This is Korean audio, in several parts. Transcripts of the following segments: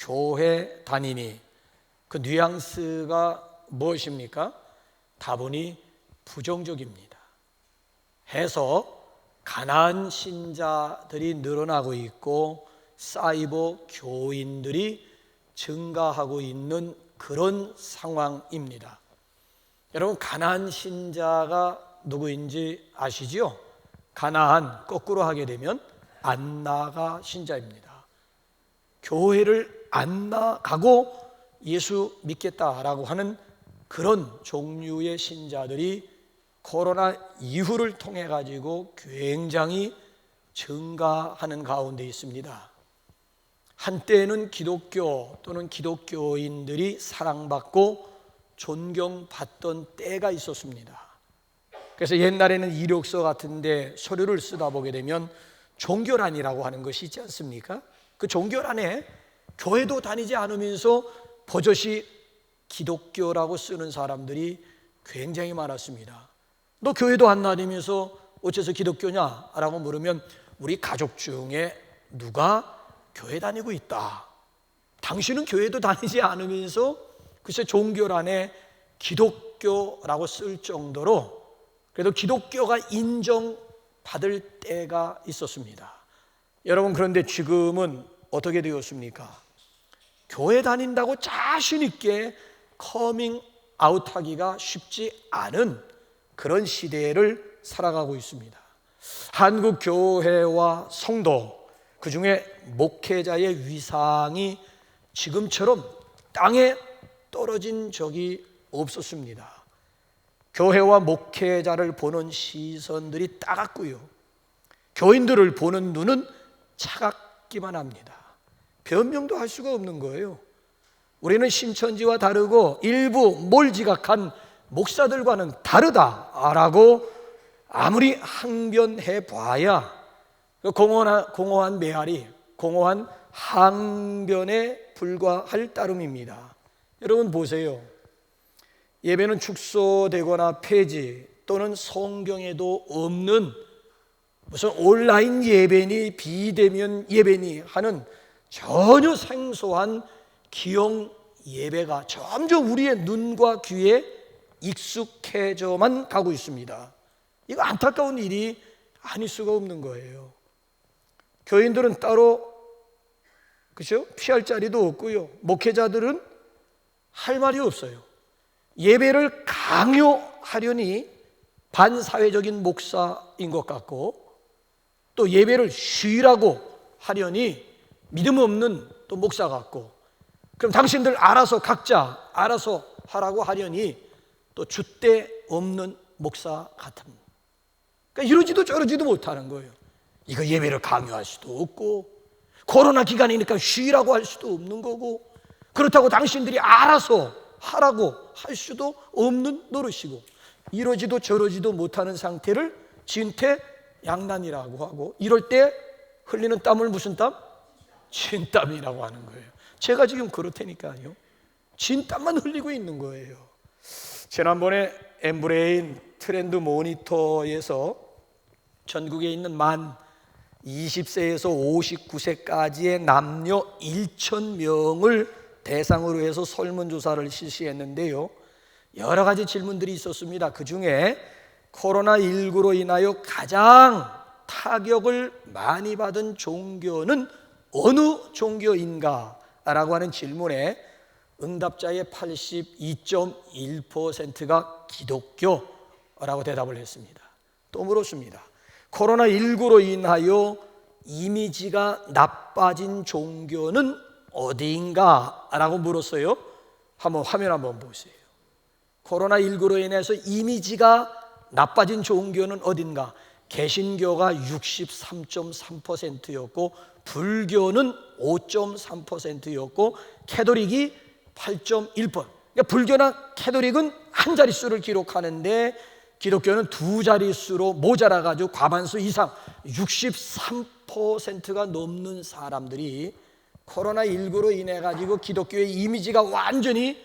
교회 다니니? 그 뉘앙스가 무엇입니까? 다분히 부정적입니다. 해서 가난한 신자들이 늘어나고 있고 사이버 교인들이 증가하고 있는 그런 상황입니다. 여러분, 가난한 신자가 누구인지 아시죠? 가나안 거꾸로 하게 되면 안나가 신자입니다. 교회를 안 나가고 예수 믿겠다라고 하는 그런 종류의 신자들이 코로나 이후를 통해 가지고 굉장히 증가하는 가운데 있습니다. 한때는 기독교 또는 기독교인들이 사랑받고 존경받던 때가 있었습니다. 그래서 옛날에는 이력서 같은데 서류를 쓰다 보게 되면 종교란이라고 하는 것이 있지 않습니까? 그 종교란에 교회도 다니지 않으면서 버젓이 기독교라고 쓰는 사람들이 굉장히 많았습니다. 너 교회도 안 다니면서 어째서 기독교냐? 라고 물으면 우리 가족 중에 누가 교회 다니고 있다. 당신은 교회도 다니지 않으면서 글쎄 종교란에 기독교라고 쓸 정도로 그래도 기독교가 인정받을 때가 있었습니다. 여러분, 그런데 지금은 어떻게 되었습니까? 교회 다닌다고 자신 있게 커밍 아웃하기가 쉽지 않은 그런 시대를 살아가고 있습니다. 한국 교회와 성도, 그 중에 목회자의 위상이 지금처럼 땅에 떨어진 적이 없었습니다. 교회와 목회자를 보는 시선들이 따갑고요, 교인들을 보는 눈은 차갑기만 합니다. 변명도 할 수가 없는 거예요. 우리는 신천지와 다르고 일부 몰지각한 목사들과는 다르다라고 아무리 항변해 봐야 공허한 메아리, 공허한 항변에 불과할 따름입니다. 여러분 보세요. 예배는 축소되거나 폐지 또는 성경에도 없는 무슨 온라인 예배니 비대면 예배니 하는 전혀 생소한 기형 예배가 점점 우리의 눈과 귀에 익숙해져만 가고 있습니다. 이거 안타까운 일이 아닐 수가 없는 거예요. 교인들은 따로 그렇죠? 피할 자리도 없고요, 목회자들은 할 말이 없어요. 예배를 강요하려니 반사회적인 목사인 것 같고, 또 예배를 쉬라고 하려니 믿음 없는 또 목사 같고, 그럼 당신들 알아서 각자 알아서 하라고 하려니 또 줏대 없는 목사 같은, 그러니까 이러지도 저러지도 못하는 거예요. 이거 예배를 강요할 수도 없고, 코로나 기간이니까 쉬라고 할 수도 없는 거고, 그렇다고 당신들이 알아서 하라고 할 수도 없는 노릇이고, 이러지도 저러지도 못하는 상태를 진퇴양난이라고 하고, 이럴 때 흘리는 땀을 무슨 땀? 진땀이라고 하는 거예요. 제가 지금 그렇다니까요. 진땀만 흘리고 있는 거예요. 지난번에 엠브레인 트렌드 모니터에서 전국에 있는 만 20세에서 59세까지의 남녀 1,000명을 대상으로 해서 설문조사를 실시했는데요, 여러 가지 질문들이 있었습니다. 그 중에 코로나19로 인하여 가장 타격을 많이 받은 종교는 어느 종교인가? 라고 하는 질문에 응답자의 82.1%가 기독교라고 대답을 했습니다. 또 물었습니다. 코로나19로 인하여 이미지가 나빠진 종교는 어디인가? 라고 물었어요. 화면 한번 보세요. 코로나19로 인해서 이미지가 나빠진 종교는 어딘가? 개신교가 63.3%였고 불교는 5.3%였고 캐톨릭이 8.1%. 그러니까 불교나 캐톨릭은 한 자릿수를 기록하는데 기독교는 두 자릿수로 모자라가지고 과반수 이상 63%가 넘는 사람들이 코로나19로 인해 가지고 기독교의 이미지가 완전히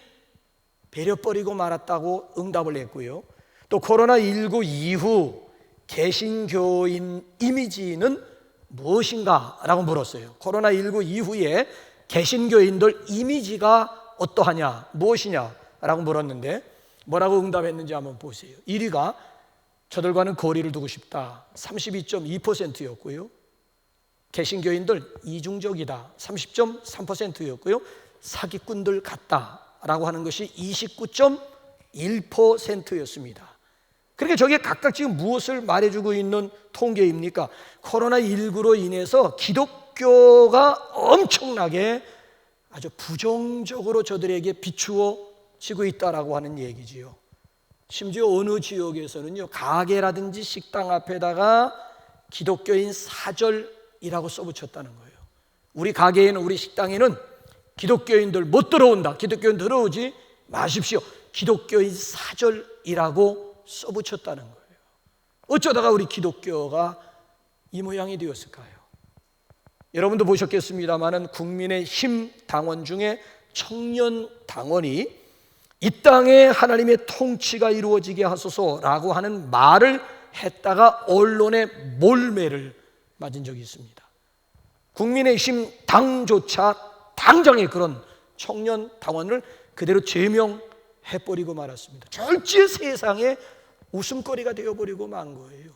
배려버리고 말았다고 응답을 했고요, 또 코로나19 이후 개신교인 이미지는 무엇인가? 라고 물었어요. 코로나19 이후에 개신교인들 이미지가 어떠하냐, 무엇이냐라고 물었는데 뭐라고 응답했는지 한번 보세요. 1위가 저들과는 거리를 두고 싶다, 32.2%였고요. 개신교인들 이중적이다, 30.3%였고요. 사기꾼들 같다라고 하는 것이 29.1%였습니다. 그러니까 저게 각각 지금 무엇을 말해주고 있는 통계입니까? 코로나19로 인해서 기독교가 엄청나게 아주 부정적으로 저들에게 비추어지고 있다라고 하는 얘기지요. 심지어 어느 지역에서는요, 가게라든지 식당 앞에다가 기독교인 사절이라고 써붙였다는 거예요. 우리 가게에는, 우리 식당에는 기독교인들 못 들어온다, 기독교인 들어오지 마십시오, 기독교인 사절이라고 써붙였다는 거예요. 어쩌다가 우리 기독교가 이 모양이 되었을까요? 여러분도 보셨겠습니다마는 국민의힘 당원 중에 청년 당원이 이 땅에 하나님의 통치가 이루어지게 하소서라고 하는 말을 했다가 언론의 몰매를 맞은 적이 있습니다. 국민의힘 당조차 당장에 그런 청년 당원을 그대로 제명해버리고 말았습니다. 절제 세상에 웃음거리가 되어버리고 만 거예요.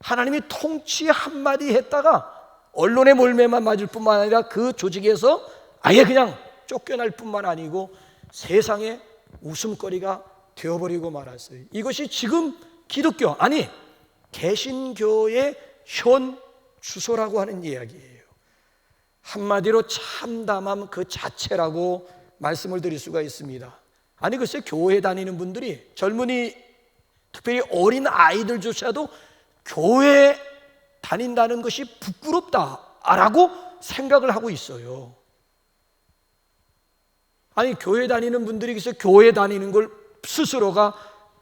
하나님이 통치 한마디 했다가 언론의 몰매만 맞을 뿐만 아니라 그 조직에서 아예 그냥 쫓겨날 뿐만 아니고 세상에 웃음거리가 되어버리고 말았어요. 이것이 지금 기독교, 아니 개신교의 현 주소라고 하는 이야기예요. 한마디로 참담함 그 자체라고 말씀을 드릴 수가 있습니다. 아니 글쎄, 교회 다니는 분들이, 젊은이 특별히 어린 아이들조차도 교회 다닌다는 것이 부끄럽다라고 생각을 하고 있어요. 아니 교회 다니는 분들이 글쎄 교회 다니는 걸 스스로가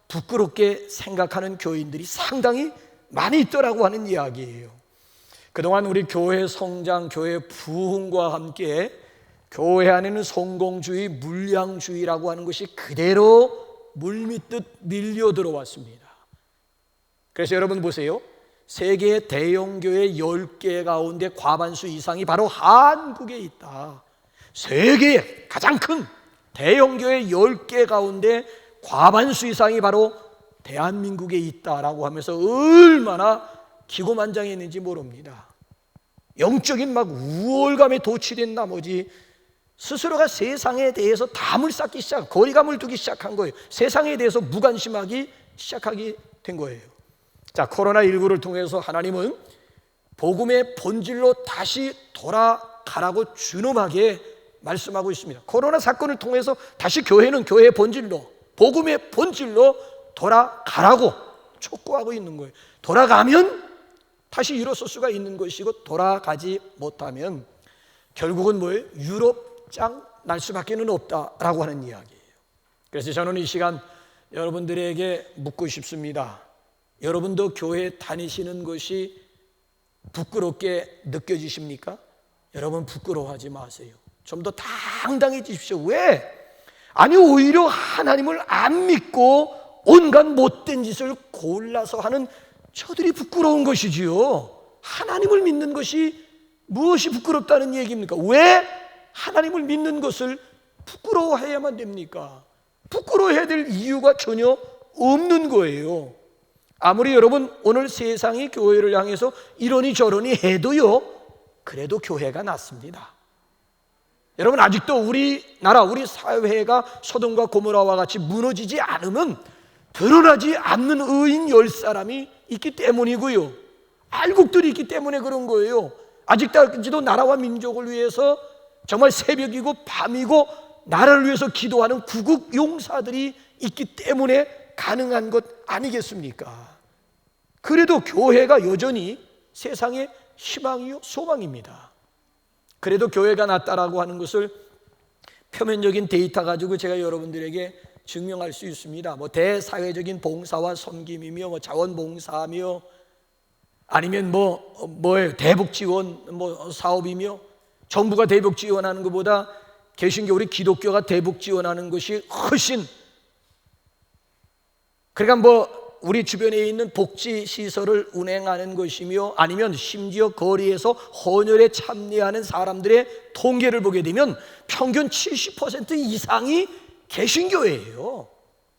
부끄럽게 생각하는 교인들이 상당히 많이 있더라고 하는 이야기예요. 그동안 우리 교회 성장, 교회 부흥과 함께 교회 안에는 성공주의, 물량주의라고 하는 것이 그대로 물밀듯 밀려 들어왔습니다. 그래서 여러분 보세요. 세계 대형교회 10개 가운데 과반수 이상이 바로 한국에 있다. 세계의 가장 큰 대형교회 10개 가운데 과반수 이상이 바로 대한민국에 있다라고 하면서 얼마나 기고만장했는지 모릅니다. 영적인 막 우월감에 도취된 나머지 스스로가 세상에 대해서 담을 쌓기 시작, 거리감을 두기 시작한 거예요. 세상에 대해서 무관심하기 시작하게 된 거예요. 자, 코로나19를 통해서 하나님은 복음의 본질로 다시 돌아가라고 준엄하게 말씀하고 있습니다. 코로나 사건을 통해서 다시 교회는 교회의 본질로, 복음의 본질로 돌아가라고 촉구하고 있는 거예요. 돌아가면 다시 일어설 수가 있는 것이고, 돌아가지 못하면 결국은 뭐예요? 유럽장 날 수밖에는 없다라고 하는 이야기예요. 그래서 저는 이 시간 여러분들에게 묻고 싶습니다. 여러분도 교회 다니시는 것이 부끄럽게 느껴지십니까? 여러분 부끄러워하지 마세요. 좀 더 당당해지십시오. 왜? 아니 오히려 하나님을 안 믿고 온갖 못된 짓을 골라서 하는 저들이 부끄러운 것이지요. 하나님을 믿는 것이 무엇이 부끄럽다는 얘기입니까? 왜 하나님을 믿는 것을 부끄러워해야만 됩니까? 부끄러워해야 될 이유가 전혀 없는 거예요. 아무리 여러분 오늘 세상이 교회를 향해서 이러니 저러니 해도요, 그래도 교회가 낫습니다. 여러분 아직도 우리나라, 우리 사회가 소돔과 고모라와 같이 무너지지 않으면 드러나지 않는 의인 10사람이 있기 때문이고요, 알곡들이 있기 때문에 그런 거예요. 아직까지도 나라와 민족을 위해서 정말 새벽이고 밤이고 나라를 위해서 기도하는 구국 용사들이 있기 때문에 가능한 것 아니겠습니까? 그래도 교회가 여전히 세상의 희망이요 소망입니다. 그래도 교회가 낫다라고 하는 것을 표면적인 데이터 가지고 제가 여러분들에게 증명할 수 있습니다. 뭐 대사회적인 봉사와 섬김이며 뭐 자원봉사며 아니면 뭐예요? 대북 지원 사업이며, 정부가 대북 지원하는 것보다 개신교 우리 기독교가 대북 지원하는 것이 훨씬, 그러니까 우리 주변에 있는 복지 시설을 운행하는 것이며 아니면 심지어 거리에서 헌혈에 참여하는 사람들의 통계를 보게 되면 평균 70% 이상이 개신교예요.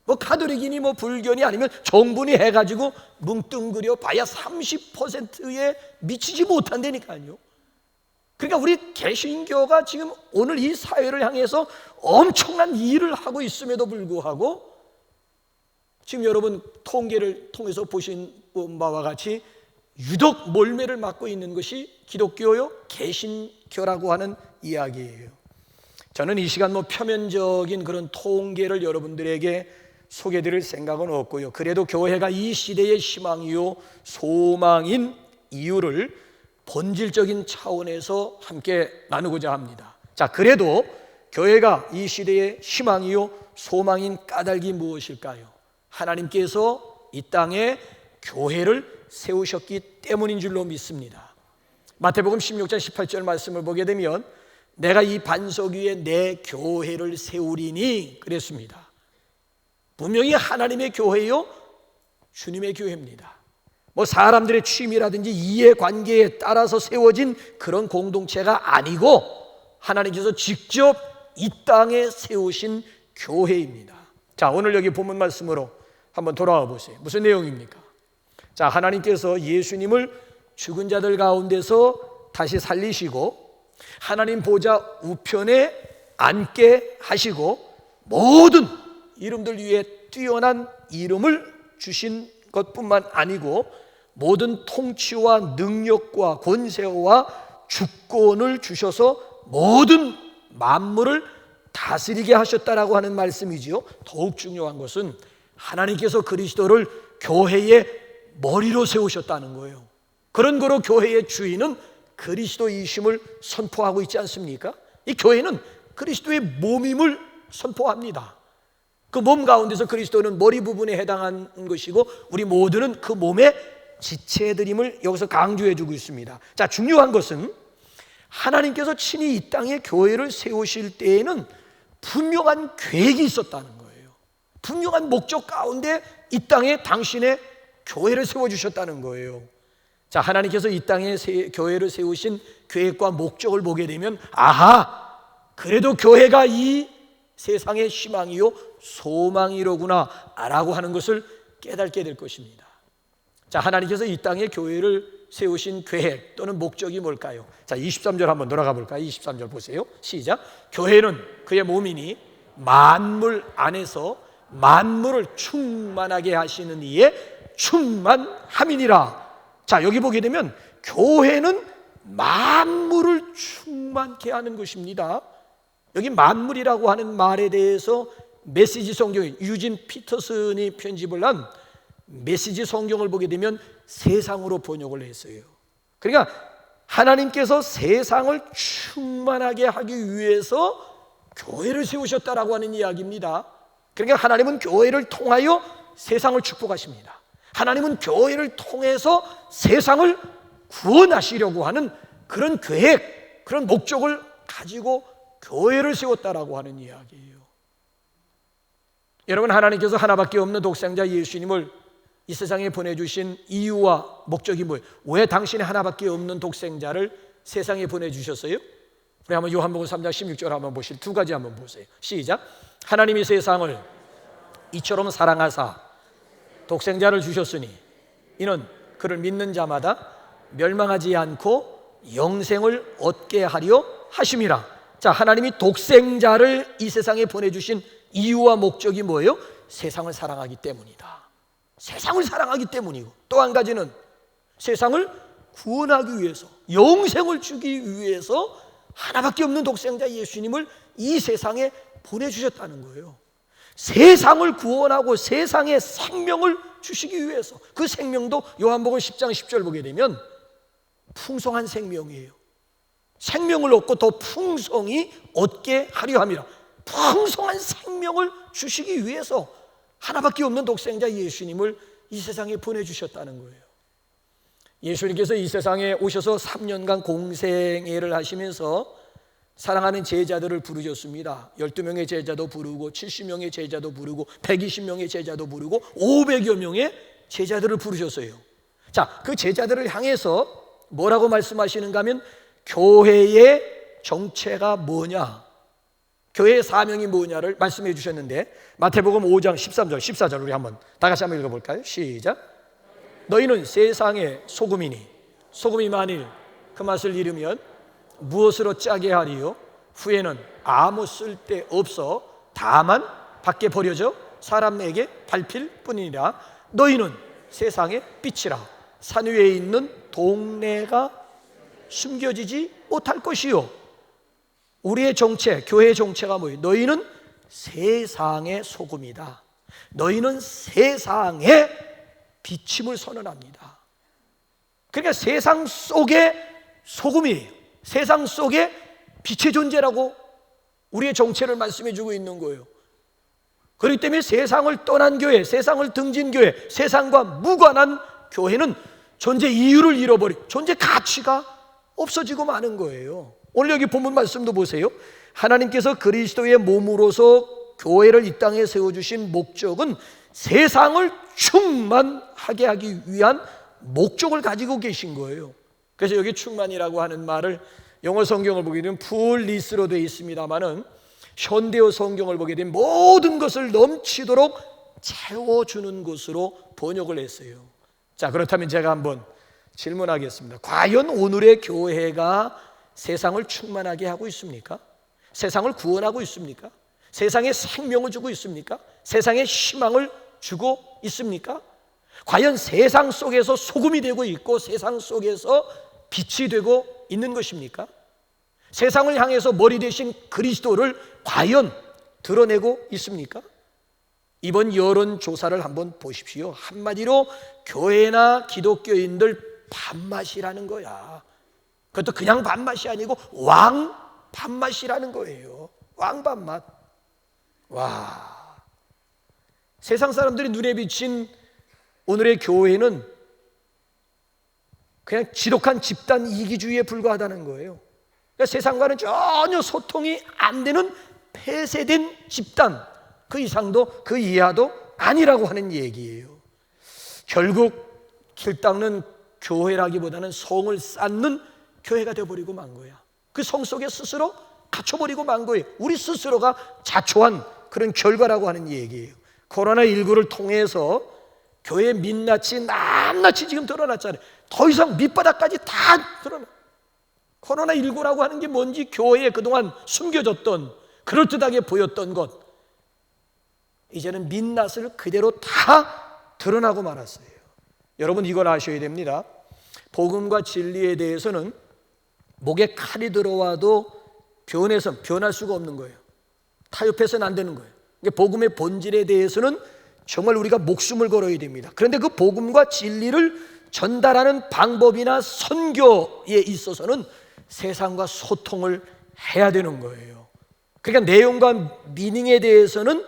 뭐 가톨릭이니 뭐 불교니 아니면 정분이 해가지고 뭉뚱그려 봐야 30%에 미치지 못한다니까요. 그러니까 우리 개신교가 지금 오늘 이 사회를 향해서 엄청난 일을 하고 있음에도 불구하고 지금 여러분 통계를 통해서 보신 바와 같이 유독 몰매를 맞고 있는 것이 기독교요, 개신교라고 하는 이야기예요. 저는 이 시간 뭐 표면적인 그런 통계를 여러분들에게 소개드릴 생각은 없고요. 그래도 교회가 이 시대의 희망이요 소망인 이유를 본질적인 차원에서 함께 나누고자 합니다. 자, 그래도 교회가 이 시대의 희망이요 소망인 까닭이 무엇일까요? 하나님께서 이 땅에 교회를 세우셨기 때문인 줄로 믿습니다. 마태복음 16장 18절 말씀을 보게 되면 내가 이 반석 위에 내 교회를 세우리니 그랬습니다. 분명히 하나님의 교회요 주님의 교회입니다. 뭐 사람들의 취미라든지 이해관계에 따라서 세워진 그런 공동체가 아니고 하나님께서 직접 이 땅에 세우신 교회입니다. 자, 오늘 여기 본문 말씀으로 한번 돌아와 보세요. 무슨 내용입니까? 자, 하나님께서 예수님을 죽은 자들 가운데서 다시 살리시고 하나님 보좌 우편에 앉게 하시고 모든 이름들 위에 뛰어난 이름을 주신 것뿐만 아니고 모든 통치와 능력과 권세와 주권을 주셔서 모든 만물을 다스리게 하셨다라고 하는 말씀이지요. 더욱 중요한 것은 하나님께서 그리스도를 교회의 머리로 세우셨다는 거예요. 그런 거로 교회의 주인은 그리스도이심을 선포하고 있지 않습니까? 이 교회는 그리스도의 몸임을 선포합니다. 그 몸 가운데서 그리스도는 머리 부분에 해당하는 것이고 우리 모두는 그 몸의 지체들임을 여기서 강조해 주고 있습니다. 자, 중요한 것은 하나님께서 친히 이 땅에 교회를 세우실 때에는 분명한 계획이 있었다는 거예요. 분명한 목적 가운데 이 땅에 당신의 교회를 세워주셨다는 거예요. 자, 하나님께서 이 땅에 교회를 세우신 계획과 목적을 보게 되면 아하, 그래도 교회가 이 세상의 희망이요 소망이로구나 라고 하는 것을 깨닫게 될 것입니다. 자, 하나님께서 이 땅에 교회를 세우신 계획 또는 목적이 뭘까요? 자, 23절 한번 돌아가 볼까요? 23절 보세요. 시작. 교회는 그의 몸이니 만물 안에서 만물을 충만하게 하시는 이의 충만함이니라. 자, 여기 보게 되면 교회는 만물을 충만케 하는 것입니다. 여기 만물이라고 하는 말에 대해서 메시지 성경의 유진 피터슨이 편집을 한 메시지 성경을 보게 되면 세상으로 번역을 했어요. 그러니까 하나님께서 세상을 충만하게 하기 위해서 교회를 세우셨다라고 하는 이야기입니다. 그러니까 하나님은 교회를 통하여 세상을 축복하십니다. 하나님은 교회를 통해서 세상을 구원하시려고 하는 그런 계획, 그런 목적을 가지고 교회를 세웠다라고 하는 이야기예요. 여러분, 하나님께서 하나밖에 없는 독생자 예수님을 이 세상에 보내주신 이유와 목적이 뭐예요? 왜 당신의 하나밖에 없는 독생자를 세상에 보내주셨어요? 우리 한번 요한복음 3장 16절 한번 보실 두 가지 한번 보세요. 시작. 하나님이 세상을 이처럼 사랑하사 독생자를 주셨으니 이는 그를 믿는 자마다 멸망하지 않고 영생을 얻게 하려 하심이라. 자, 하나님이 독생자를 이 세상에 보내주신 이유와 목적이 뭐예요? 세상을 사랑하기 때문이다. 세상을 사랑하기 때문이고 또 한 가지는 세상을 구원하기 위해서 영생을 주기 위해서 하나밖에 없는 독생자 예수님을 이 세상에 보내주셨다는 거예요. 세상을 구원하고 세상에 생명을 주시기 위해서 그 생명도 요한복음 10장 10절 보게 되면 풍성한 생명이에요. 생명을 얻고 더 풍성히 얻게 하려 함이라. 풍성한 생명을 주시기 위해서 하나밖에 없는 독생자 예수님을 이 세상에 보내주셨다는 거예요. 예수님께서 이 세상에 오셔서 3년간 공생애를 하시면서 사랑하는 제자들을 부르셨습니다. 12명의 제자도 부르고 70명의 제자도 부르고 120명의 제자도 부르고 500여 명의 제자들을 부르셨어요. 자, 그 제자들을 향해서 뭐라고 말씀하시는가 하면 교회의 정체가 뭐냐, 교회의 사명이 뭐냐를 말씀해 주셨는데, 마태복음 5장 13절 14절 우리 다 같이 한번 읽어볼까요? 시작. 너희는 세상의 소금이니 소금이 만일 그 맛을 잃으면 무엇으로 짜게 하리요? 후에는 아무 쓸데 없어 다만 밖에 버려져 사람에게 밟힐 뿐이니라. 너희는 세상의 빛이라. 산 위에 있는 동네가 숨겨지지 못할 것이요. 우리의 정체, 교회의 정체가 뭐예요? 너희는 세상의 소금이다. 너희는 세상의 비침을 선언합니다. 그러니까 세상 속의 소금이에요. 세상 속에 빛의 존재라고 우리의 정체를 말씀해 주고 있는 거예요. 그렇기 때문에 세상을 떠난 교회, 세상을 등진 교회, 세상과 무관한 교회는 존재 이유를 잃어버리고 존재 가치가 없어지고 마는 거예요. 오늘 여기 본문 말씀도 보세요. 하나님께서 그리스도의 몸으로서 교회를 이 땅에 세워주신 목적은 세상을 충만하게 하기 위한 목적을 가지고 계신 거예요. 그래서 여기 충만이라고 하는 말을 영어 성경을 보게 되면 풀리스로 되어 있습니다만은 현대어 성경을 보게 되면 모든 것을 넘치도록 채워주는 것으로 번역을 했어요. 자, 그렇다면 제가 한번 질문하겠습니다. 과연 오늘의 교회가 세상을 충만하게 하고 있습니까? 세상을 구원하고 있습니까? 세상에 생명을 주고 있습니까? 세상에 희망을 주고 있습니까? 과연 세상 속에서 소금이 되고 있고 세상 속에서 빛이 되고 있는 것입니까? 세상을 향해서 머리 대신 그리스도를 과연 드러내고 있습니까? 이번 여론조사를 한번 보십시오. 한마디로 교회나 기독교인들 밥맛이라는 거야. 그것도 그냥 밥맛이 아니고 왕 밥맛이라는 거예요. 왕 밥맛. 와, 세상 사람들이 눈에 비친 오늘의 교회는 그냥 지독한 집단 이기주의에 불과하다는 거예요. 그러니까 세상과는 전혀 소통이 안 되는 폐쇄된 집단, 그 이상도 그 이하도 아니라고 하는 얘기예요. 결국 길 닦는 교회라기보다는 성을 쌓는 교회가 되어버리고 만 거야. 그 성 속에 스스로 갇혀버리고 만 거예요. 우리 스스로가 자초한 그런 결과라고 하는 얘기예요. 코로나19를 통해서 교회의 민낯이 낱낱이 지금 드러났잖아요. 더 이상 밑바닥까지 다 드러나. 코로나19라고 하는 게 뭔지 교회에 그동안 숨겨졌던, 그럴듯하게 보였던 것, 이제는 민낯을 그대로 다 드러나고 말았어요. 여러분, 이걸 아셔야 됩니다. 복음과 진리에 대해서는 목에 칼이 들어와도 변할 수가 없는 거예요. 타협해서는 안 되는 거예요. 복음의 본질에 대해서는 정말 우리가 목숨을 걸어야 됩니다. 그런데 그 복음과 진리를 전달하는 방법이나 선교에 있어서는 세상과 소통을 해야 되는 거예요. 그러니까 내용과 미닝에 대해서는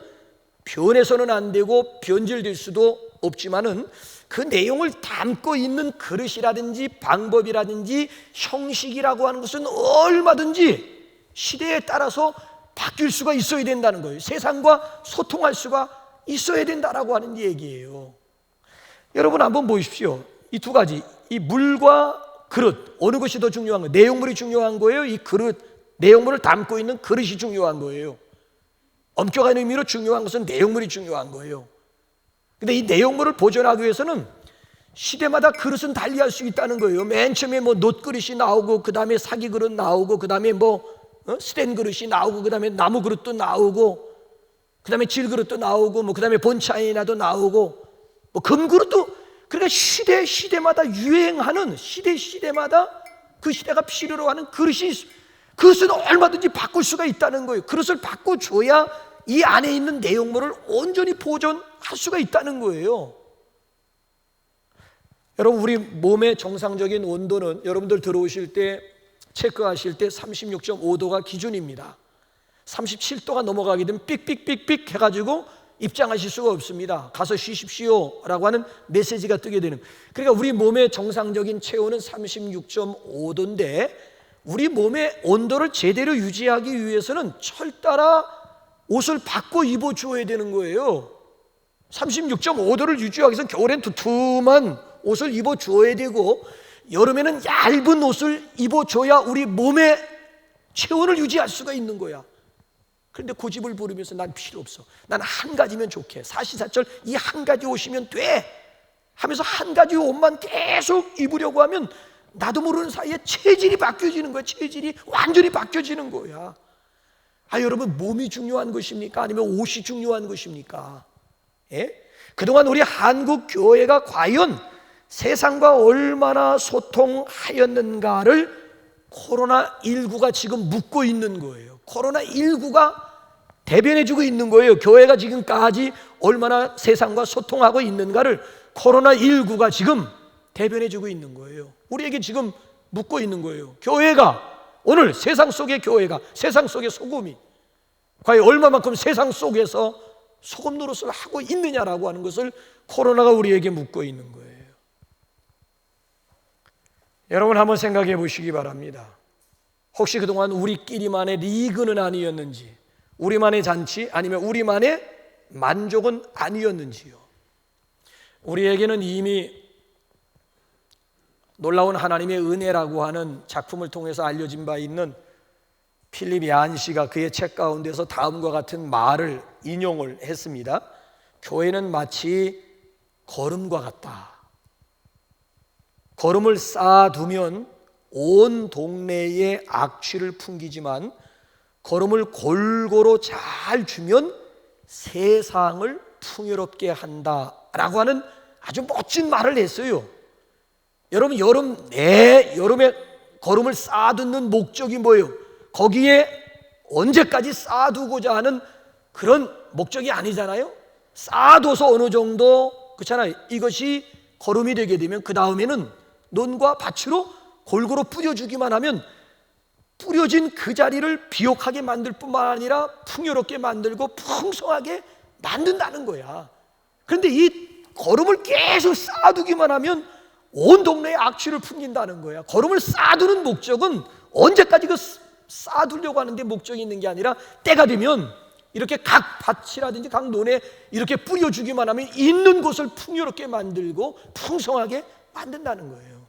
변해서는 안 되고 변질될 수도 없지만은 그 내용을 담고 있는 그릇이라든지 방법이라든지 형식이라고 하는 것은 얼마든지 시대에 따라서 바뀔 수가 있어야 된다는 거예요. 세상과 소통할 수가 있어야 된다라고 하는 얘기예요. 여러분 한번 보십시오. 이 두 가지, 이 물과 그릇, 어느 것이 더 중요한 거예요? 내용물이 중요한 거예요? 이 그릇, 내용물을 담고 있는 그릇이 중요한 거예요? 엄격한 의미로 중요한 것은 내용물이 중요한 거예요. 근데 이 내용물을 보존하기 위해서는 시대마다 그릇은 달리할 수 있다는 거예요. 맨 처음에 뭐 놋그릇이 나오고, 그 다음에 사기 그릇 나오고, 그 다음에 스텐 그릇이 나오고, 그 다음에 나무 그릇도 나오고, 그 다음에 질 그릇도 나오고, 그 다음에 본차이나도 나오고, 금 그릇도. 그러니까 시대마다 유행하는, 시대마다 그 시대가 필요로 하는 그릇이, 그릇은 얼마든지 바꿀 수가 있다는 거예요. 그릇을 바꿔줘야 이 안에 있는 내용물을 온전히 보존할 수가 있다는 거예요. 여러분, 우리 몸의 정상적인 온도는 여러분들 들어오실 때 체크하실 때 36.5도가 기준입니다. 37도가 넘어가게 되면 삑삑삑삑 해가지고 입장하실 수가 없습니다. 가서 쉬십시오 라고 하는 메시지가 뜨게 되는. 그러니까 우리 몸의 정상적인 체온은 36.5도인데 우리 몸의 온도를 제대로 유지하기 위해서는 철 따라 옷을 바꿔 입어줘야 되는 거예요. 36.5도를 유지하기 위해서 겨울엔 두툼한 옷을 입어줘야 되고 여름에는 얇은 옷을 입어줘야 우리 몸의 체온을 유지할 수가 있는 거야. 그런데 고집을 부리면서 난 필요 없어, 난 한 가지면 좋게, 사시사철 이 한 가지 옷이면 돼 하면서 한 가지 옷만 계속 입으려고 하면 나도 모르는 사이에 체질이 바뀌어지는 거야. 체질이 완전히 바뀌어지는 거야. 여러분, 몸이 중요한 것입니까? 아니면 옷이 중요한 것입니까? 예? 그동안 우리 한국 교회가 과연 세상과 얼마나 소통하였는가를 코로나19가 지금 묻고 있는 거예요. 코로나19가 대변해주고 있는 거예요. 교회가 지금까지 얼마나 세상과 소통하고 있는가를 코로나19가 지금 대변해주고 있는 거예요. 우리에게 지금 묻고 있는 거예요. 교회가, 오늘 세상 속의 교회가, 세상 속의 소금이 과연 얼마만큼 세상 속에서 소금 노릇을 하고 있느냐라고 하는 것을 코로나가 우리에게 묻고 있는 거예요. 여러분, 한번 생각해 보시기 바랍니다. 혹시 그동안 우리끼리만의 리그는 아니었는지, 우리만의 잔치, 아니면 우리만의 만족은 아니었는지요. 우리에게는 이미 놀라운 하나님의 은혜라고 하는 작품을 통해서 알려진 바 있는 필립 얀시가 그의 책 가운데서 다음과 같은 말을 인용을 했습니다. 교회는 마치 거름과 같다. 거름을 쌓아두면 온 동네에 악취를 풍기지만 거름을 골고루 잘 주면 세상을 풍요롭게 한다라고 하는 아주 멋진 말을 했어요. 여러분, 여름에 거름을 쌓아두는 목적이 뭐예요? 거기에 언제까지 쌓아두고자 하는 그런 목적이 아니잖아요. 쌓아둬서 어느 정도, 그렇잖아요. 이것이 거름이 되게 되면 그 다음에는 논과 밭으로 골고루 뿌려주기만 하면 뿌려진 그 자리를 비옥하게 만들 뿐만 아니라 풍요롭게 만들고 풍성하게 만든다는 거야. 그런데 이 거름을 계속 쌓아두기만 하면 온 동네에 악취를 풍긴다는 거야. 거름을 쌓아두는 목적은 언제까지 그 쌓아두려고 하는 게 목적이 있는 게 아니라 때가 되면 이렇게 각 밭이라든지 각 논에 이렇게 뿌려주기만 하면 있는 곳을 풍요롭게 만들고 풍성하게 만든다는 거예요.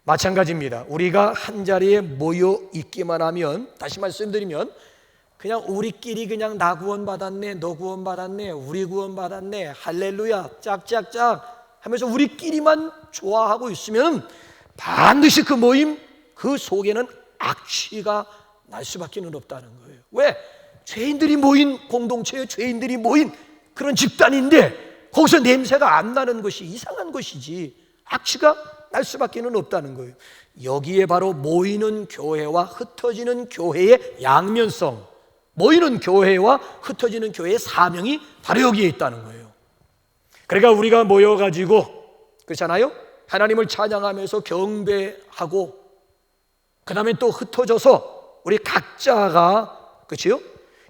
마찬가지입니다. 우리가 한 자리에 모여 있기만 하면, 다시 말씀드리면 그냥 우리끼리 그냥 나 구원 받았네, 너 구원 받았네, 우리 구원 받았네, 할렐루야, 짝짝짝 하면서 우리끼리만 좋아하고 있으면 반드시 그 모임 그 속에는 악취가 날 수밖에 없다는 거예요. 왜? 죄인들이 모인 공동체에 죄인들이 모인 그런 집단인데 거기서 냄새가 안 나는 것이 이상한 것이지 악취가 날 수밖에 없다는 거예요. 여기에 바로 모이는 교회와 흩어지는 교회의 양면성, 모이는 교회와 흩어지는 교회의 사명이 바로 여기에 있다는 거예요. 그러니까 우리가 모여가지고, 그렇잖아요? 하나님을 찬양하면서 경배하고 그 다음에 또 흩어져서 우리 각자가, 그렇죠?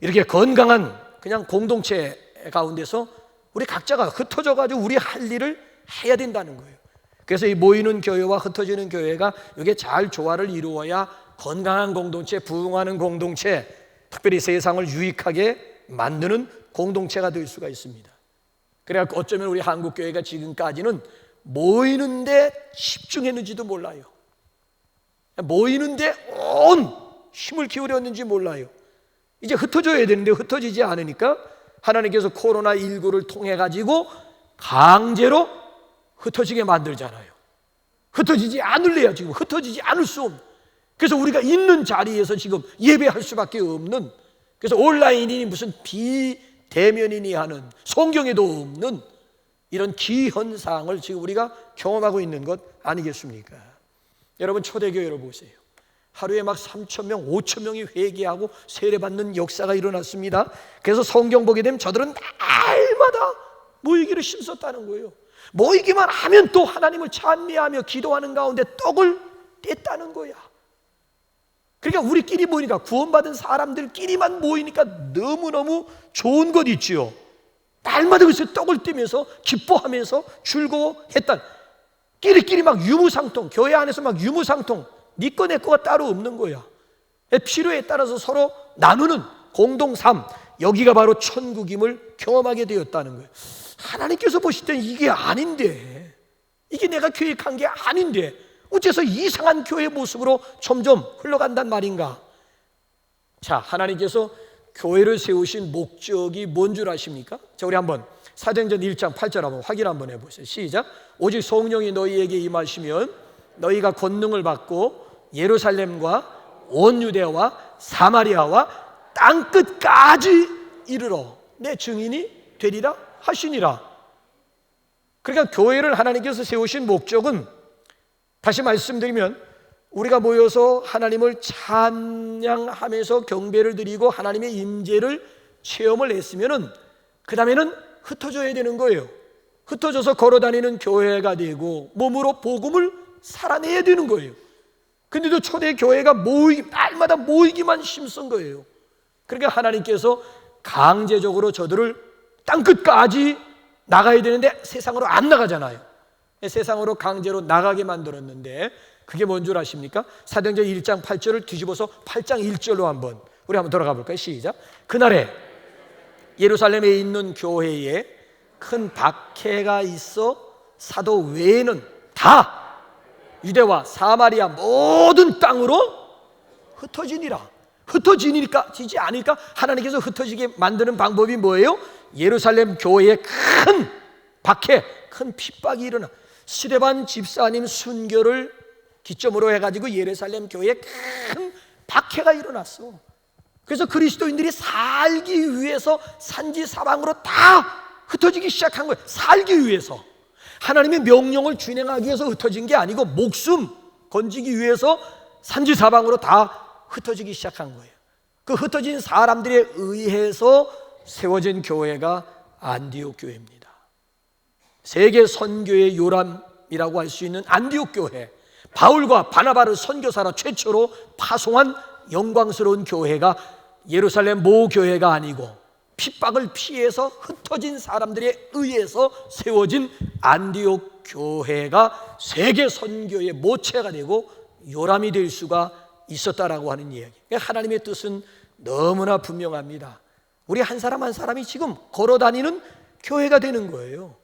이렇게 건강한 그냥 공동체 가운데서 우리 각자가 흩어져가지고 우리 할 일을 해야 된다는 거예요. 그래서 이 모이는 교회와 흩어지는 교회가 이게 잘 조화를 이루어야 건강한 공동체, 부흥하는 공동체, 특별히 세상을 유익하게 만드는 공동체가 될 수가 있습니다. 그래서 어쩌면 우리 한국 교회가 지금까지는 모이는데 집중했는지도 몰라요. 모이는데 온 힘을 기울였는지 몰라요. 이제 흩어져야 되는데 흩어지지 않으니까 하나님께서 코로나19를 통해 가지고 강제로 흩어지게 만들잖아요. 흩어지지 않을래야 지금 흩어지지 않을 수 없는, 그래서 우리가 있는 자리에서 지금 예배할 수밖에 없는, 그래서 온라인이니 무슨 비대면이니 하는 성경에도 없는 이런 기현상을 지금 우리가 경험하고 있는 것 아니겠습니까? 여러분, 초대교회를 보세요. 하루에 막 3,000명, 5,000명이 회개하고 세례받는 역사가 일어났습니다. 그래서 성경 보게 되면 저들은 날마다 모이기를 힘썼다는 거예요. 모이기만 하면 또 하나님을 찬미하며 기도하는 가운데 떡을 뗐다는 거야. 그러니까 우리끼리 모이니까, 구원받은 사람들끼리만 모이니까 너무너무 좋은 것 있지요. 날마다 그래서 떡을 떼면서 기뻐하면서 즐거워했던, 끼리끼리 막 유무상통, 교회 안에서 막 유무상통 네 거 내 거가 따로 없는 거야. 필요에 따라서 서로 나누는 공동삶, 여기가 바로 천국임을 경험하게 되었다는 거예요. 하나님께서 보실 때는 이게 아닌데, 이게 내가 계획한 게 아닌데 어째서 이상한 교회 모습으로 점점 흘러간단 말인가? 자, 하나님께서 교회를 세우신 목적이 뭔 줄 아십니까? 자, 우리 한번 사도행전 1장 8절 한번 확인 한번 해보세요. 시작. 오직 성령이 너희에게 임하시면 너희가 권능을 받고 예루살렘과 온 유대와 사마리아와 땅끝까지 이르러 내 증인이 되리라 하시니라. 그러니까 교회를 하나님께서 세우신 목적은, 다시 말씀드리면, 우리가 모여서 하나님을 찬양하면서 경배를 드리고 하나님의 임재를 체험을 했으면은 그 다음에는 흩어져야 되는 거예요. 흩어져서 걸어다니는 교회가 되고 몸으로 복음을 살아내야 되는 거예요. 근데도 초대 교회가 날마다 모이기만 힘쓴 거예요. 그러니까 하나님께서 강제적으로 저들을 땅끝까지 나가야 되는데 세상으로 안 나가잖아요. 세상으로 강제로 나가게 만들었는데, 그게 뭔 줄 아십니까? 사도행전 1장 8절을 뒤집어서 8장 1절로 우리 한번 돌아가 볼까요? 시작. 그날에 예루살렘에 있는 교회에 큰 박해가 있어 사도 외에는 다 유대와 사마리아 모든 땅으로 흩어지니라. 흩어지니까 지지 않으니까 하나님께서 흩어지게 만드는 방법이 뭐예요? 예루살렘 교회에 큰 박해, 큰 핍박이 일어나. 스데반 집사님 순교를 기점으로 해가지고 예루살렘 교회에 큰 박해가 일어났어. 그래서 그리스도인들이 살기 위해서 산지 사방으로 다 흩어지기 시작한 거예요. 살기 위해서, 하나님의 명령을 준행하기 위해서 흩어진 게 아니고 목숨 건지기 위해서 산지 사방으로 다 흩어지기 시작한 거예요. 그 흩어진 사람들에 의해서 세워진 교회가 안디옥 교회입니다. 세계 선교의 요람이라고 할 수 있는 안디옥 교회, 바울과 바나바를 선교사로 최초로 파송한 영광스러운 교회가 예루살렘 모 교회가 아니고 핍박을 피해서 흩어진 사람들에 의해서 세워진 안디옥 교회가 세계 선교의 모체가 되고 요람이 될 수가 있었다라고 하는 이야기. 하나님의 뜻은 너무나 분명합니다. 우리 한 사람 한 사람이 지금 걸어다니는 교회가 되는 거예요.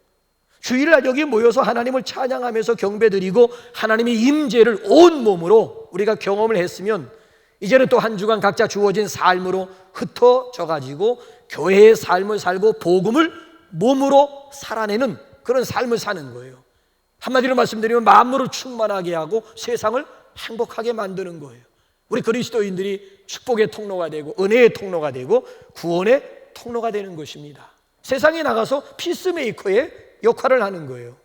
주일날 여기 모여서 하나님을 찬양하면서 경배드리고 하나님의 임재를 온 몸으로 우리가 경험을 했으면, 이제는 또 한 주간 각자 주어진 삶으로 흩어져 가지고 교회의 삶을 살고 복음을 몸으로 살아내는 그런 삶을 사는 거예요. 한마디로 말씀드리면 만물을 충만하게 하고 세상을 행복하게 만드는 거예요. 우리 그리스도인들이 축복의 통로가 되고 은혜의 통로가 되고 구원의 통로가 되는 것입니다. 세상에 나가서 피스메이커의 역할을 하는 거예요.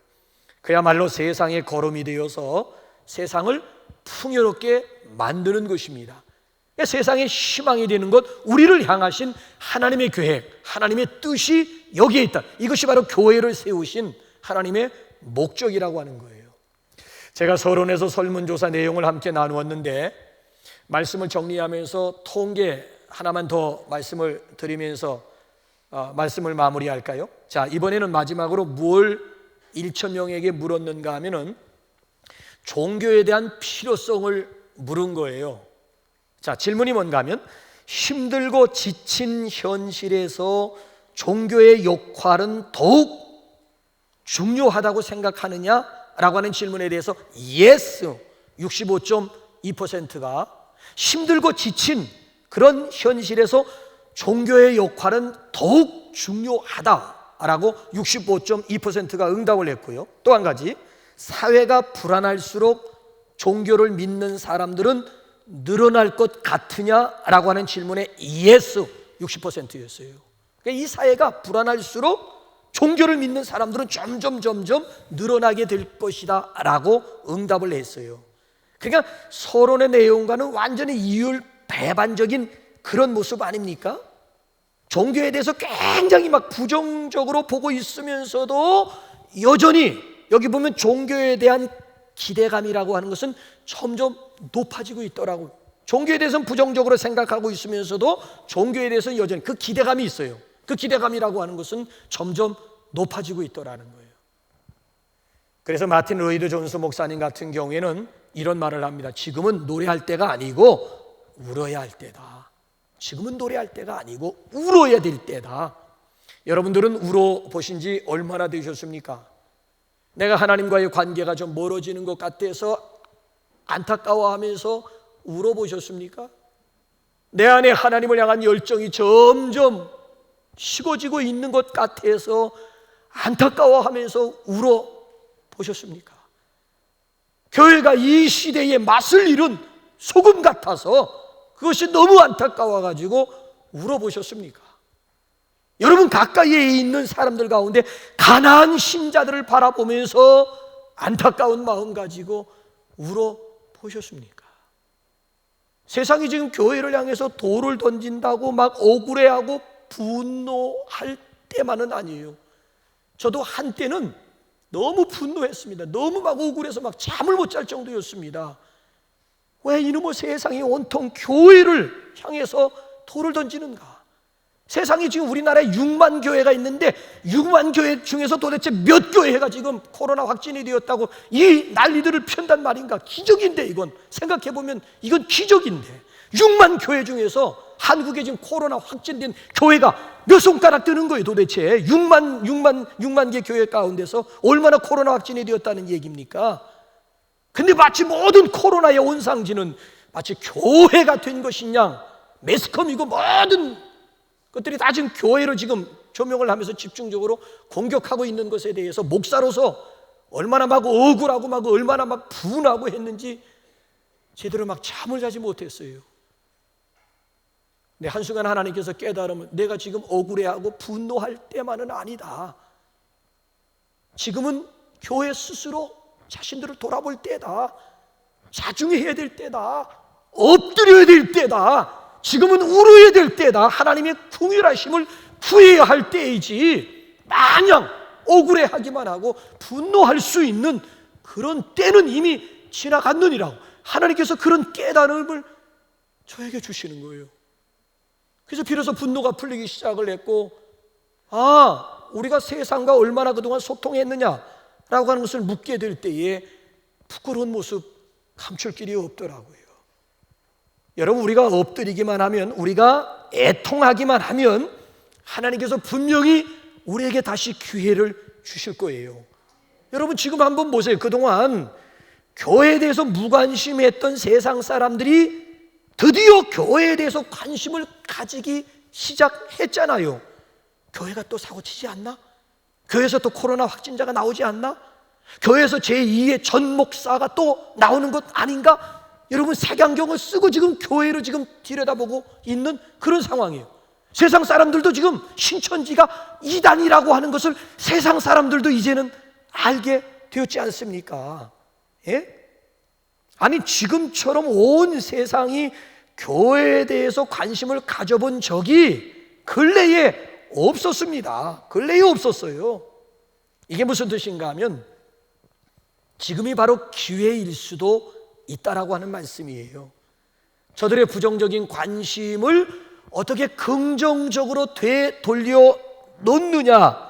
그야말로 세상의 거름이 되어서 세상을 풍요롭게 만드는 것입니다. 세상의 희망이 되는 것, 우리를 향하신 하나님의 계획, 하나님의 뜻이 여기에 있다. 이것이 바로 교회를 세우신 하나님의 목적이라고 하는 거예요. 제가 서론에서 설문조사 내용을 함께 나누었는데, 말씀을 정리하면서 통계 하나만 더 말씀을 드리면서 말씀을 마무리할까요? 자, 이번에는 마지막으로 뭘 1,000명에게 물었는가 하면은 종교에 대한 필요성을 물은 거예요. 자, 질문이 뭔가 하면, 힘들고 지친 현실에서 종교의 역할은 더욱 중요하다고 생각하느냐라고 하는 질문에 대해서 yes, 65.2%가 힘들고 지친 그런 현실에서 종교의 역할은 더욱 중요하다라고 65.2%가 응답을 했고요. 또 한 가지, 사회가 불안할수록 종교를 믿는 사람들은 늘어날 것 같으냐라고 하는 질문에 yes, 60%였어요. 그러니까 이 사회가 불안할수록 종교를 믿는 사람들은 점점 늘어나게 될 것이다 라고 응답을 했어요. 그러니까 서론의 내용과는 완전히 이율 배반적인 그런 모습 아닙니까? 종교에 대해서 굉장히 막 부정적으로 보고 있으면서도 여전히 여기 보면 종교에 대한 기대감이라고 하는 것은 점점 높아지고 있더라고요. 종교에 대해서는 부정적으로 생각하고 있으면서도 종교에 대해서는 여전히 그 기대감이 있어요. 그 기대감이라고 하는 것은 점점 높아지고 있더라는 거예요. 그래서 마틴 로이드 존스 목사님 같은 경우에는 이런 말을 합니다. 지금은 노래할 때가 아니고 울어야 할 때다. 지금은 노래할 때가 아니고 울어야 될 때다. 여러분들은 울어보신 지 얼마나 되셨습니까? 내가 하나님과의 관계가 좀 멀어지는 것 같아서 안타까워하면서 울어보셨습니까? 내 안에 하나님을 향한 열정이 점점 식어지고 있는 것 같아서 안타까워하면서 울어보셨습니까? 교회가 이 시대에 맛을 잃은 소금 같아서 그것이 너무 안타까워가지고 울어보셨습니까? 여러분 가까이에 있는 사람들 가운데 가난한 신자들을 바라보면서 안타까운 마음 가지고 울어보셨습니까? 세상이 지금 교회를 향해서 돌을 던진다고 막 억울해하고 분노할 때만은 아니에요. 저도 한때는 너무 분노했습니다. 너무 막 억울해서 막 잠을 못 잘 정도였습니다. 왜 이놈의 세상이 온통 교회를 향해서 돌을 던지는가? 세상에 지금 우리나라에 6만 교회가 있는데 6만 교회 중에서 도대체 몇 교회가 지금 코로나 확진이 되었다고 이 난리들을 편단 말인가? 기적인데 이건 생각해보면 이건 기적인데 6만 교회 중에서 한국에 지금 코로나 확진된 교회가 몇 손가락 뜨는 거예요. 도대체 6만 개 교회 가운데서 얼마나 코로나 확진이 되었다는 얘기입니까? 근데 마치 모든 코로나의 온상지는 마치 교회가 된 것이냐, 매스컴이고 모든 것들이 다 지금 교회를 지금 조명을 하면서 집중적으로 공격하고 있는 것에 대해서 목사로서 얼마나 막 억울하고 막 얼마나 막 분하고 했는지 제대로 막 잠을 자지 못했어요. 근데 한순간 하나님께서 깨달으면 내가 지금 억울해하고 분노할 때만은 아니다. 지금은 교회 스스로 자신들을 돌아볼 때다. 자중해야 될 때다. 엎드려야 될 때다. 지금은 울어야 될 때다. 하나님의 긍휼하심을 구해야 할 때이지 마냥 억울해하기만 하고 분노할 수 있는 그런 때는 이미 지나갔느니라고 하나님께서 그런 깨달음을 저에게 주시는 거예요. 그래서 비로소 분노가 풀리기 시작을 했고, 우리가 세상과 얼마나 그동안 소통했느냐라고 하는 것을 묻게 될 때에 부끄러운 모습 감출 길이 없더라고요. 여러분, 우리가 엎드리기만 하면, 우리가 애통하기만 하면 하나님께서 분명히 우리에게 다시 기회를 주실 거예요. 여러분 지금 한번 보세요. 그동안 교회에 대해서 무관심했던 세상 사람들이 드디어 교회에 대해서 관심을 가지기 시작했잖아요. 교회가 또 사고치지 않나? 교회에서 또 코로나 확진자가 나오지 않나? 교회에서 제2의 전 목사가 또 나오는 것 아닌가? 여러분 색안경을 쓰고 지금 교회를 지금 들여다보고 있는 그런 상황이에요. 세상 사람들도 지금 신천지가 이단이라고 하는 것을 세상 사람들도 이제는 알게 되었지 않습니까? 예? 아니 지금처럼 온 세상이 교회에 대해서 관심을 가져본 적이 근래에 없었습니다. 근래에 없었어요. 이게 무슨 뜻인가 하면 지금이 바로 기회일 수도 있다라고 하는 말씀이에요. 저들의 부정적인 관심을 어떻게 긍정적으로 되돌려 놓느냐,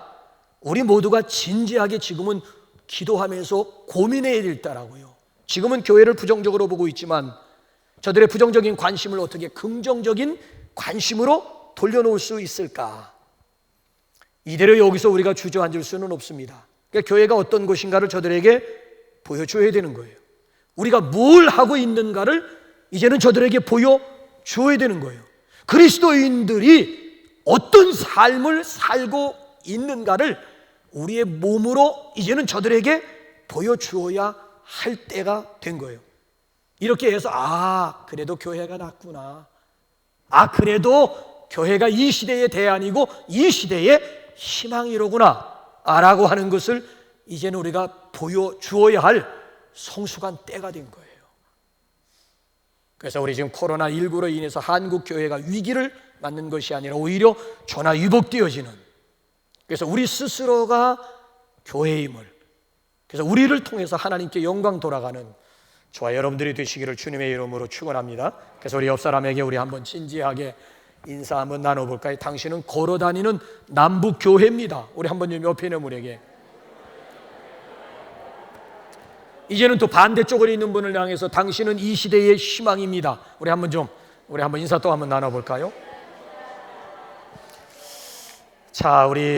우리 모두가 진지하게 지금은 기도하면서 고민해야 되더라고요. 지금은 교회를 부정적으로 보고 있지만 저들의 부정적인 관심을 어떻게 긍정적인 관심으로 돌려놓을 수 있을까? 이대로 여기서 우리가 주저앉을 수는 없습니다. 그러니까 교회가 어떤 곳인가를 저들에게 보여줘야 되는 거예요. 우리가 뭘 하고 있는가를 이제는 저들에게 보여줘야 되는 거예요. 그리스도인들이 어떤 삶을 살고 있는가를 우리의 몸으로 이제는 저들에게 보여주어야 할 때가 된 거예요. 이렇게 해서 그래도 교회가 낫구나, 그래도 교회가 이 시대의 대안이고 이 시대의 희망이로구나 라고 하는 것을 이제는 우리가 보여주어야 할 성숙한 때가 된 거예요. 그래서 우리 지금 코로나19로 인해서 한국 교회가 위기를 맞는 것이 아니라 오히려 전화위복되어지는, 그래서 우리 스스로가 교회임을, 그래서 우리를 통해서 하나님께 영광 돌아가는 저와 여러분들이 되시기를 주님의 이름으로 축원합니다. 그래서 우리 옆 사람에게 우리 한번 진지하게 인사 한번 나눠볼까요? 당신은 걸어다니는 남북교회입니다. 우리 한번 옆에 있는 분에게 이제는 또 반대쪽으로 있는 분을 향해서 당신은 이 시대의 희망입니다. 우리 한번 인사 또 한번 나눠볼까요? 자, 우리